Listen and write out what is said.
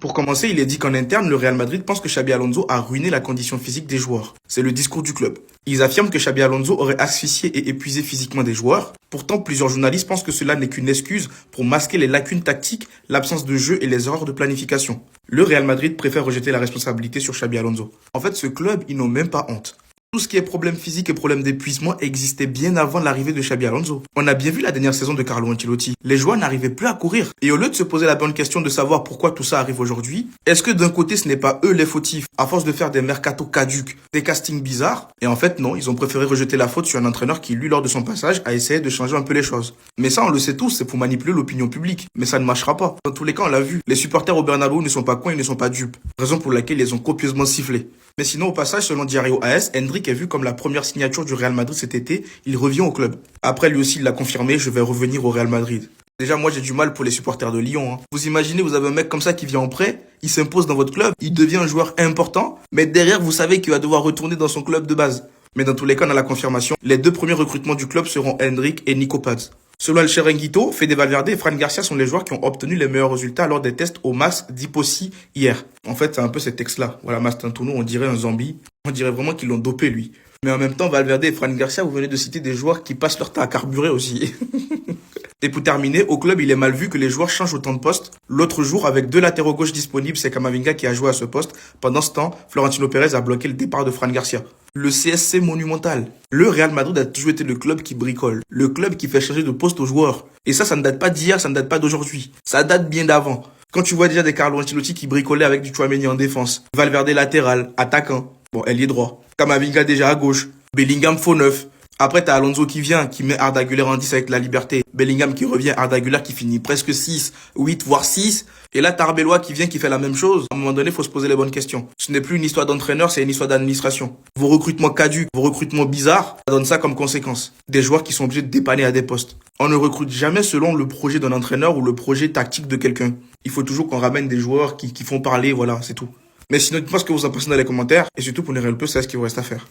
Pour commencer, il est dit qu'en interne, le Real Madrid pense que Xabi Alonso a ruiné la condition physique des joueurs. C'est le discours du club. Ils affirment que Xabi Alonso aurait asphyxié et épuisé physiquement des joueurs. Pourtant, plusieurs journalistes pensent que cela n'est qu'une excuse pour masquer les lacunes tactiques, l'absence de jeu et les erreurs de planification. Le Real Madrid préfère rejeter la responsabilité sur Xabi Alonso. En fait, ce club, ils n'ont même pas honte. Tout ce qui est problème physique et problème d'épuisement existait bien avant l'arrivée de Xabi Alonso. On a bien vu la dernière saison de Carlo Ancelotti. Les joueurs n'arrivaient plus à courir. Et au lieu de se poser la bonne question de savoir pourquoi tout ça arrive aujourd'hui, est-ce que d'un côté ce n'est pas eux les fautifs, à force de faire des mercatos caducs, des castings bizarres? Et en fait non, ils ont préféré rejeter la faute sur un entraîneur qui, lui, lors de son passage, a essayé de changer un peu les choses. Mais ça, on le sait tous, c'est pour manipuler l'opinion publique. Mais ça ne marchera pas. Dans tous les cas, on l'a vu. Les supporters au Bernabéu ne sont pas cons, ils ne sont pas dupes. Raison pour laquelle ils ont copieusement sifflé. Mais sinon, au passage, selon Diario AS, Endrick est vu comme la première signature du Real Madrid cet été. Il revient au club. Après, lui aussi, il l'a confirmé, je vais revenir au Real Madrid. Déjà, moi, j'ai du mal pour les supporters de Lyon. Vous imaginez, vous avez un mec comme ça qui vient en prêt, il s'impose dans votre club, il devient un joueur important, mais derrière, vous savez qu'il va devoir retourner dans son club de base. Mais dans tous les cas, on a la confirmation. Les deux premiers recrutements du club seront Endrick et Nico Paz. Selon El Chiringuito, Fede Valverde et Fran Garcia sont les joueurs qui ont obtenu les meilleurs résultats lors des tests au Mas d'Hipossi hier. En fait, c'est un peu ces textes-là. Voilà, Mastantuono, on dirait un zombie. On dirait vraiment qu'ils l'ont dopé, lui. Mais en même temps, Valverde et Fran Garcia, vous venez de citer des joueurs qui passent leur temps à carburer aussi. Et pour terminer, au club, il est mal vu que les joueurs changent autant de postes. L'autre jour, avec deux latéraux gauche disponibles, c'est Camavinga qui a joué à ce poste. Pendant ce temps, Florentino Pérez a bloqué le départ de Fran Garcia. Le CSC monumental. Le Real Madrid a toujours été le club qui bricole. Le club qui fait changer de poste aux joueurs. Et ça ne date pas d'hier, ça ne date pas d'aujourd'hui. Ça date bien d'avant. Quand tu vois déjà des Carlo Ancelotti qui bricolaient avec du Tchouaméni en défense. Valverde latéral, attaquant. Bon, ailier droit. Camavinga déjà à gauche. Bellingham faux neuf. Après, t'as Alonso qui vient, qui met Arda Güler en 10 avec la liberté. Bellingham qui revient, Arda Güler qui finit presque 6, 8, voire 6. Et là, t'as Arbeloa qui vient, qui fait la même chose. À un moment donné, faut se poser les bonnes questions. Ce n'est plus une histoire d'entraîneur, c'est une histoire d'administration. Vos recrutements caducs, vos recrutements bizarres, ça donne ça comme conséquence. Des joueurs qui sont obligés de dépanner à des postes. On ne recrute jamais selon le projet d'un entraîneur ou le projet tactique de quelqu'un. Il faut toujours qu'on ramène des joueurs qui font parler, voilà, c'est tout. Mais sinon, dites-moi ce que vous en pensez dans les commentaires. Et surtout, pour nous réel peu, c'est ce qu'il vous reste à faire.